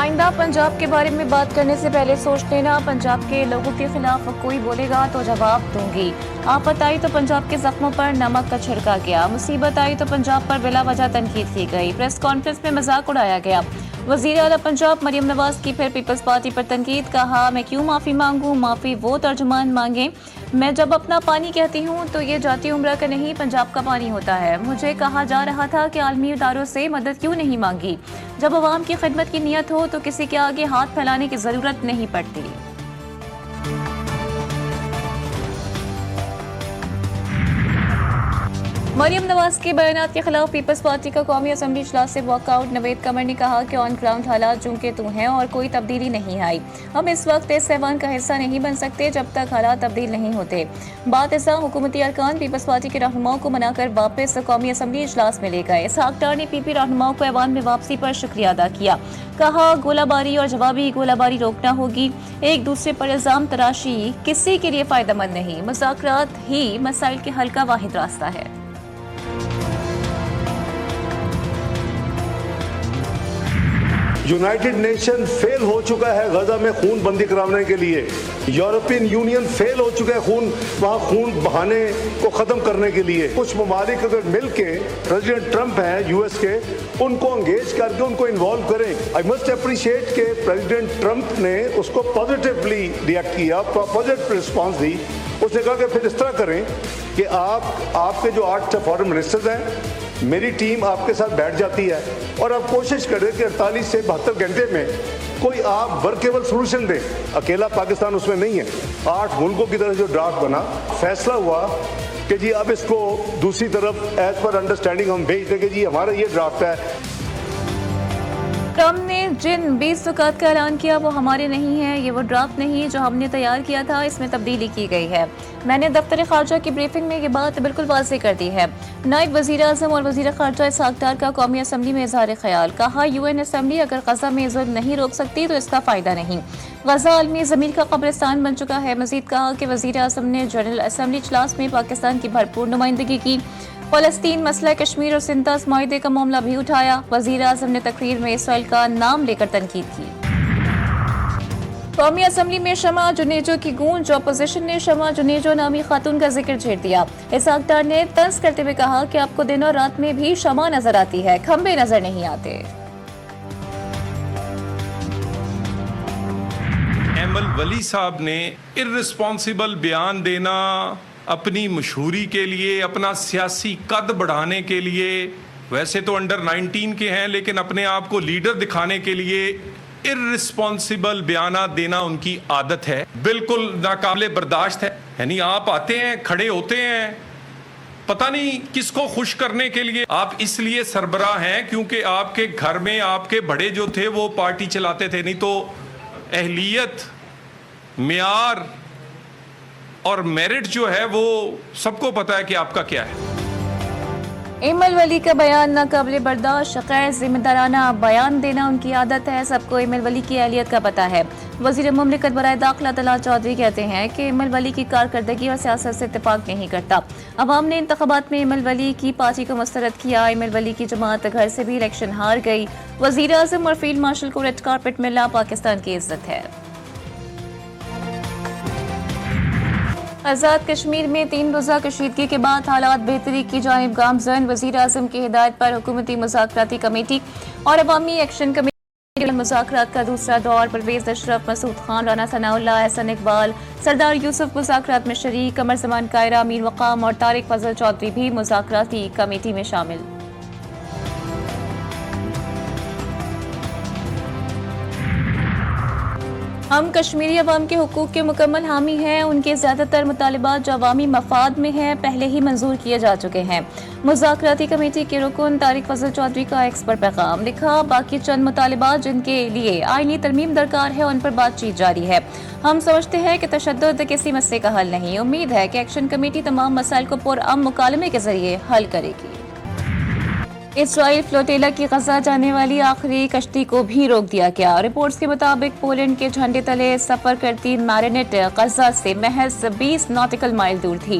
آئندہ پنجاب کے بارے میں بات کرنے سے پہلے سوچ لینا، پنجاب کے لوگوں کے خلاف کوئی بولے گا تو جواب دوں گی۔ آفت آئی تو پنجاب کے زخموں پر نمک کا چھڑکا گیا، مصیبت آئی تو پنجاب پر بلا وجہ تنقید کی گئی، پریس کانفرنس میں مذاق اڑایا گیا۔ وزیر اعلیٰ پنجاب مریم نواز کی پھر پیپلز پارٹی پر تنقید، کہا میں کیوں معافی مانگوں، معافی وہ ترجمان مانگیں، میں جب اپنا پانی کہتی ہوں تو یہ جاتی عمرہ کا نہیں پنجاب کا پانی ہوتا ہے۔ مجھے کہا جا رہا تھا کہ عالمی اداروں سے مدد کیوں نہیں مانگی، جب عوام کی خدمت کی نیت ہو تو کسی کے آگے ہاتھ پھیلانے کی ضرورت نہیں پڑتی۔ مریم نواز کے بیانات کے خلاف پیپلز پارٹی کا قومی اسمبلی اجلاس سے واک آؤٹ، نوید قمر نے کہا کہ آن گراؤنڈ حالات چونکہ تو ہیں اور کوئی تبدیلی نہیں آئی، ہم اس وقت اس ایوان کا حصہ نہیں بن سکتے جب تک حالات تبدیل نہیں ہوتے۔ بات ایسا حکومتی ارکان پیپلز پارٹی کے رہنماؤں کو منا کر واپس قومی اسمبلی اجلاس میں لے گئے۔ اسحاق ڈار نے پی پی رہنماؤں کو ایوان میں واپسی پر شکریہ ادا کیا، کہا گولہ باری اور جوابی گولہ باری روکنا ہوگی، ایک دوسرے پر الزام تراشی کسی کے لیے فائدہ مند نہیں، مذاکرات ہی مسائل کے حل کا واحد راستہ ہے۔ یونائٹڈ نیشن فیل ہو چکا ہے غزہ میں خون بندی کرانے کے لیے، یورپین یونین فیل ہو چکا ہے وہاں خون بہانے کو ختم کرنے کے لیے۔ کچھ ممالک اگر مل کے پریزیڈنٹ ٹرمپ ہیں یو ایس کے، ان کو انگیج کر کے ان کو انوالو کریں۔ آئی مسٹ اپریشیٹ کہ پریزیڈنٹ ٹرمپ نے اس کو پازیٹیولی ریئیکٹ کیا، پازیٹیو رسپانس دی۔ اس نے کہا کہ پھر اس طرح کریں کہ آپ کے جو 8 فارن منسٹرز ہیں، میری ٹیم آپ کے ساتھ بیٹھ جاتی ہے اور آپ کوشش کریں کہ 48 سے 72 گھنٹے میں کوئی آپ ورکیبل سولوشن دیں۔ اکیلا پاکستان اس میں نہیں ہے، 8 ملکوں کی طرف جو ڈرافٹ بنا، فیصلہ ہوا کہ جی اب اس کو دوسری طرف ایز پر انڈرسٹینڈنگ ہم بھیج دیں کہ جی ہمارا یہ ڈرافٹ ہے۔ ٹرمپ نے جن 20 نکات کا اعلان کیا وہ ہمارے نہیں ہیں، یہ وہ ڈرافٹ نہیں جو ہم نے تیار کیا تھا، اس میں تبدیلی کی گئی ہے۔ میں نے دفتر خارجہ کی بریفنگ میں یہ بات بالکل واضح کر دی ہے۔ نائب وزیر اعظم اور وزیر خارجہ اسحاق ڈار کا قومی اسمبلی میں اظہار خیال، کہا یو این اسمبلی اگر غزہ میں ظلم نہیں روک سکتی تو اس کا فائدہ نہیں، غزہ عالمی ضمیر کا قبرستان بن چکا ہے۔ مزید کہا کہ وزیر اعظم نے جنرل اسمبلی اجلاس میں پاکستان کی بھرپور نمائندگی کی، فلسطین، مسئلہ کشمیر اور سنتاس معاہدے کا معاملہ بھی اٹھایا۔ وزیر اعظم نے تقریر میں اسرائیل کا نام لے کر تنقید کی۔ قومی اسمبلی میں شمع جنیجو کی گونج، اپوزیشن نے شمع جنیجو نامی خاتون کا ذکر چھیڑ دیا۔ اسحاق ڈار نے طنز کرتے ہوئے کہا کہ آپ کو دن اور رات میں بھی شمع نظر آتی ہے، کھمبے نظر نہیں آتے۔ ایمل ولی صاحب نے ارسپانسبل بیان دینا اپنی مشہوری کے لیے، اپنا سیاسی قد بڑھانے کے لیے، ویسے تو انڈر 19 کے ہیں لیکن اپنے آپ کو لیڈر دکھانے کے لیے ارسپانسبل بیانات دینا ان کی عادت ہے، بالکل ناقابل برداشت ہے۔ یعنی آپ آتے ہیں، کھڑے ہوتے ہیں، پتہ نہیں کس کو خوش کرنے کے لیے۔ آپ اس لیے سربراہ ہیں کیونکہ آپ کے گھر میں آپ کے بڑے جو تھے وہ پارٹی چلاتے تھے، نہیں تو اہلیت، معیار اور میرٹ جو ہے وہ سب کو پتا ہے کہ آپ کا کیا ہے۔ ایمل ولی کا بیان ناقابل برداشت، غیر ذمہ دارانہ بیان دینا ان کی عادت ہے، سب کو ایمل ولی کی اہلیت کا پتہ ہے۔ وزیر مملکت برائے داخلہ طلعت چودھری کہتے ہیں کہ ایمل ولی کی کارکردگی اور سیاست سے اتفاق نہیں کرتا۔ عوام نے انتخابات میں ایمل ولی کی پارٹی کو مسترد کیا، ایمل ولی کی جماعت گھر سے بھی الیکشن ہار گئی۔ وزیر اعظم اور فیلڈ مارشل کو ریڈ کارپٹ ملنا پاکستان کی عزت ہے۔ آزاد کشمیر میں 3 روزہ کشیدگی کے بعد حالات بہتری کی جانب گامزن، وزیر اعظم کی ہدایت پر حکومتی مذاکراتی کمیٹی اور عوامی ایکشن کمیٹی مذاکرات کا دوسرا دور، پرویز اشرف، مسعود خان، رانا ثناء اللہ، احسن اقبال، سردار یوسف مذاکرات میں شریک، قمر زمان کائرہ، میر مقام اور طارق فضل چودھری بھی مذاکراتی کمیٹی میں شامل۔ ہم کشمیری عوام کے حقوق کے مکمل حامی ہیں، ان کے زیادہ تر مطالبات جو عوامی مفاد میں ہیں پہلے ہی منظور کیے جا چکے ہیں۔ مذاکراتی کمیٹی کے رکن طارق فضل چودھری کا ایکس پر پیغام، لکھا باقی چند مطالبات جن کے لیے آئینی ترمیم درکار ہے ان پر بات چیت جاری ہے۔ ہم سمجھتے ہیں کہ تشدد کسی مسئلے کا حل نہیں، امید ہے کہ ایکشن کمیٹی تمام مسائل کو پرامن مکالمے کے ذریعے حل کرے گی۔ اسرائیل فلوٹیلا کی غزہ جانے والی آخری کشتی کو بھی روک دیا گیا۔ رپورٹس کے مطابق پولینڈ کے جھنڈے تلے سفر کرتی میرینیٹ غزہ سے محض 20 ناٹیکل مائل دور تھی۔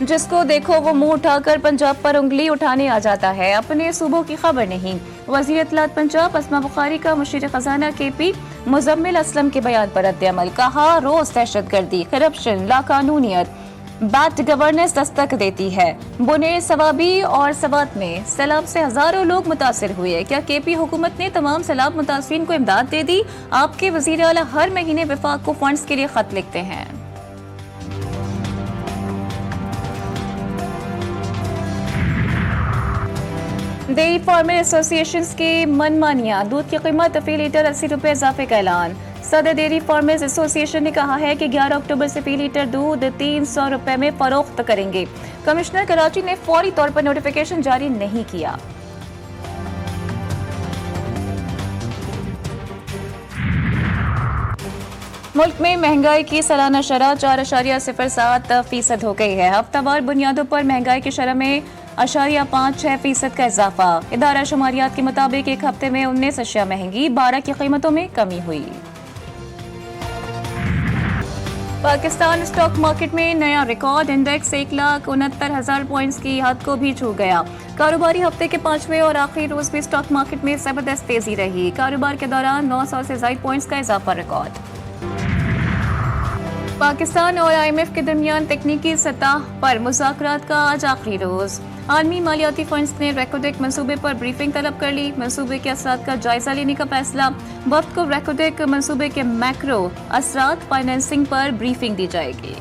جس کو دیکھو وہ منہ اٹھا کر پنجاب پر انگلی اٹھانے آ جاتا ہے، اپنے صوبوں کی خبر نہیں۔ وزیر اطلاعات پنجاب اسما بخاری کا مشیر خزانہ کے پی مزمل اسلم کے بیان پر رد عمل، کہا روز دہشت گردی، کرپشن، لاقانونیت، بیڈ گورننس دستک دیتی ہے۔ بنیر، سوابی اور سوات میں سیلاب سے ہزاروں لوگ متاثر ہوئے، کیا کے پی حکومت نے تمام سیلاب متاثرین کو امداد دے دی؟ آپ کے وزیر اعلیٰ ہر مہینے وفاق کو فنڈز کے لیے خط لکھتے ہیں۔ ڈیری فارمر ایسوسی ایشنز کی من مانیاں، دودھ کی قیمت فی لیٹر 80 روپے اضافے کا اعلان۔ صدر ڈیری فارمرز ایسوسی ایشن نے کہا ہے کہ 11 اکتوبر سے فی لیٹر دودھ 300 روپے میں فروخت کریں گے۔ کمشنر کراچی نے فوری طور پر نوٹیفیکیشن جاری نہیں کیا۔ ملک میں مہنگائی کی سالانہ شرح 4.07% ہو گئی ہے۔ ہفتہ وار بنیادوں پر مہنگائی کی شرح میں 0.56% کا اضافہ۔ ادارہ شماریات کے مطابق ایک ہفتے میں 19 اشیاء مہنگی، 12 کی قیمتوں میں کمی ہوئی۔ پاکستان اسٹاک مارکیٹ میں نیا ریکارڈ، انڈیکس 1,69,000 پوائنٹس کی حد کو بھی چھو گیا۔ کاروباری ہفتے کے 5ویں اور آخری روز بھی اسٹاک مارکیٹ میں زبردست تیزی رہی۔ کاروبار کے دوران 900 سے زائد پوائنٹس کا اضافہ ریکارڈ۔ پاکستان اور آئی ایم ایف کے درمیان تکنیکی سطح پر مذاکرات کا آج آخری روز۔ عالمی مالیاتی فنڈز نے ریکوڈیک منصوبے پر بریفنگ طلب کر لی۔ منصوبے کے اثرات کا جائزہ لینے کا فیصلہ، وفد کو ریکوڈیک منصوبے کے میکرو اثرات فائنینسنگ پر بریفنگ دی جائے گی۔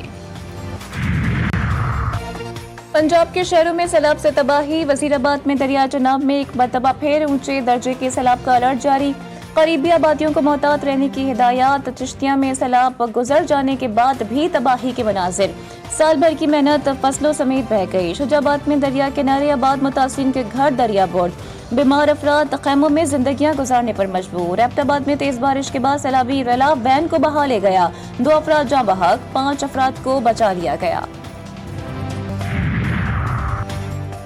پنجاب کے شہروں میں سیلاب سے تباہی، وزیر آباد میں دریا چناب میں ایک مرتبہ پھر اونچے درجے کے سیلاب کا الرٹ جاری۔ قریبی آبادیوں کو محتاط رہنے کی ہدایات۔ چشتیاں میں سیلاب گزر جانے کے بعد بھی تباہی کے مناظر، سال بھر کی محنت فصلوں سمیت بہہ گئی۔ شجاع آباد میں دریا کنارے آباد متاثرین کے گھر دریا برد، بیمار افراد خیموں میں زندگیاں گزارنے پر مجبور۔ ایبٹ آباد میں تیز بارش کے بعد سیلابی ریلا وین کو بہا لے گیا، 2 افراد جاں بحق، 5 افراد کو بچا لیا گیا۔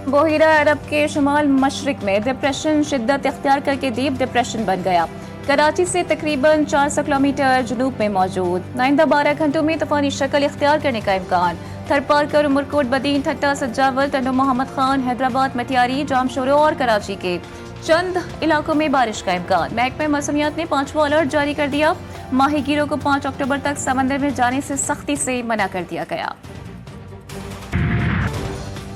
بحیرہ عرب کے شمال مشرق میں ڈپریشن شدت اختیار کر کے ڈیپ ڈپریشن بن گیا۔ کراچی سے تقریباً 400 کلومیٹر جنوب میں موجود، آئندہ 12 گھنٹوں میں طوفانی شکل اختیار کرنے کا امکان۔ تھرپارکر، عمرکوٹ، بدین، ٹھٹا، سجاول، ٹنڈو محمد خان، حیدرآباد، مٹیاری، جامشورو اور کراچی کے چند علاقوں میں بارش کا امکان۔ محکمہ موسمیات نے 5واں الرٹ جاری کر دیا، ماہی گیروں کو 5 اکتوبر تک سمندر میں جانے سے سختی سے منع کر دیا گیا۔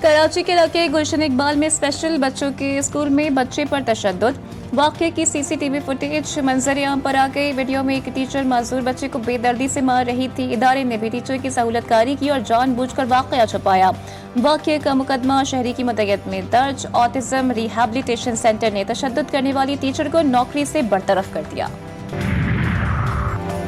کراچی کے علاقے گلشن اقبال میں اسپیشل بچوں کے اسکول میں بچے پر تشدد، واقعے کی سی سی ٹی وی فوٹیج منظر عام پر آ گئی۔ ویڈیو میں ایک ٹیچر معذور بچے کو بے دردی سے مار رہی تھی، ادارے نے بھی ٹیچر کی سہولت کاری کی اور جان بوجھ کر واقعہ چھپایا۔ واقعے کا مقدمہ شہری کی مدعیت میں درج۔ آٹزم ریہیبلیٹیشن سینٹر نے تشدد کرنے والی ٹیچر کو نوکری سے برطرف کر دیا۔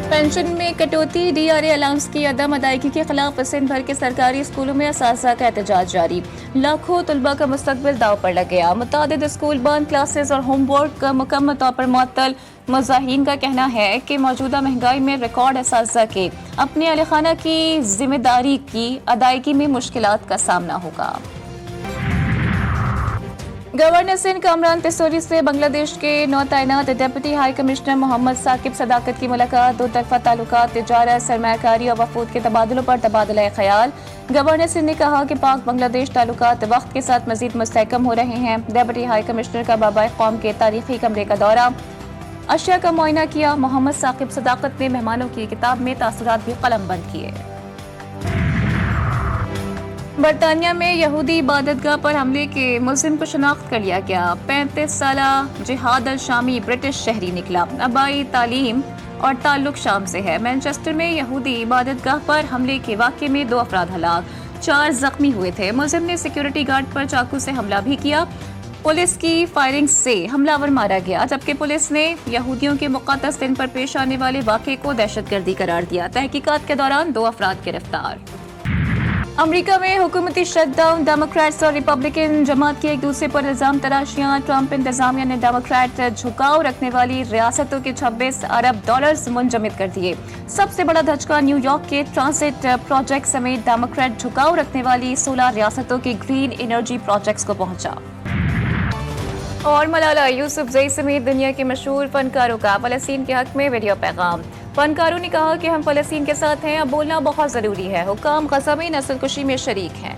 پینشن میں کٹوتی، ڈی آر اے الاؤنس کی عدم ادائیگی کے خلاف سندھ بھر کے سرکاری اسکولوں میں اساتذہ کا احتجاج جاری۔ لاکھوں طلباء کا مستقبل داؤ پر لگ گیا، متعدد اسکول بند، کلاسز اور ہوم ورک مکمل طور پر معطل۔ مظاہرین کا کہنا ہے کہ موجودہ مہنگائی میں ریکارڈ اساتذہ کے اپنے اہل خانہ کی ذمہ داری کی ادائیگی میں مشکلات کا سامنا ہوگا۔ گورنر سندھ کامران پسوری سے بنگلہ دیش کے نو تعینات ڈپٹی ہائی کمشنر محمد ثاقب صداقت کی ملاقات، دو طرفہ تعلقات، تجارت، سرمایہ کاری اور وفود کے تبادلوں پر تبادلہ خیال۔ گورنر سندھ نے کہا کہ پاک بنگلہ دیش تعلقات وقت کے ساتھ مزید مستحکم ہو رہے ہیں۔ ڈپٹی ہائی کمشنر کا بابائے قوم کے تاریخی کمرے کا دورہ، اشیاء کا معائنہ کیا۔ محمد ثاقب صداقت نے مہمانوں کی کتاب میں تاثرات بھی قلم بند کیے۔ برطانیہ میں یہودی عبادت گاہ پر حملے کے ملزم کو شناخت کر لیا گیا۔ 35 سالہ جہاد الشامی برٹش شہری نکلا، آبائی تعلیم اور تعلق شام سے ہے۔ مینچسٹر میں یہودی عبادت گاہ پر حملے کے واقعے میں 2 افراد ہلاک، 4 زخمی ہوئے تھے۔ ملزم نے سیکورٹی گارڈ پر چاقو سے حملہ بھی کیا۔ پولیس کی فائرنگ سے حملہ آور مارا گیا، جبکہ پولیس نے یہودیوں کے مقدس دن پر پیش آنے والے واقعے کو دہشت گردی قرار دیا۔ تحقیقات کے دوران 2 افراد گرفتار۔ امریکہ میں حکومتی شٹ ڈاؤن، ڈیموکریٹس اور ریپبلکن جماعت کی ایک دوسرے پر الزام تراشیاں۔ ٹرمپ انتظامیہ نے ڈیموکریٹ جھکاؤ رکھنے والی ریاستوں کے 26 ارب ڈالرز منجمد کر دیے۔ سب سے بڑا دھچکا نیو یارک کے ٹرانزٹ پروجیکٹ سمیت ڈیموکریٹ جھکاؤ رکھنے والی 16 ریاستوں کے گرین انرجی پروجیکٹس کو پہنچا۔ اور ملالہ یوسفزئی سمیت دنیا کے مشہور فنکاروں کا فلسطین کے حق میں ویڈیو پیغام۔ فنکاروں نے کہا کہ ہم فلسطین کے ساتھ ہیں، اب بولنا بہت ضروری ہے، حکام غزہ میں نسل کشی میں شریک ہیں۔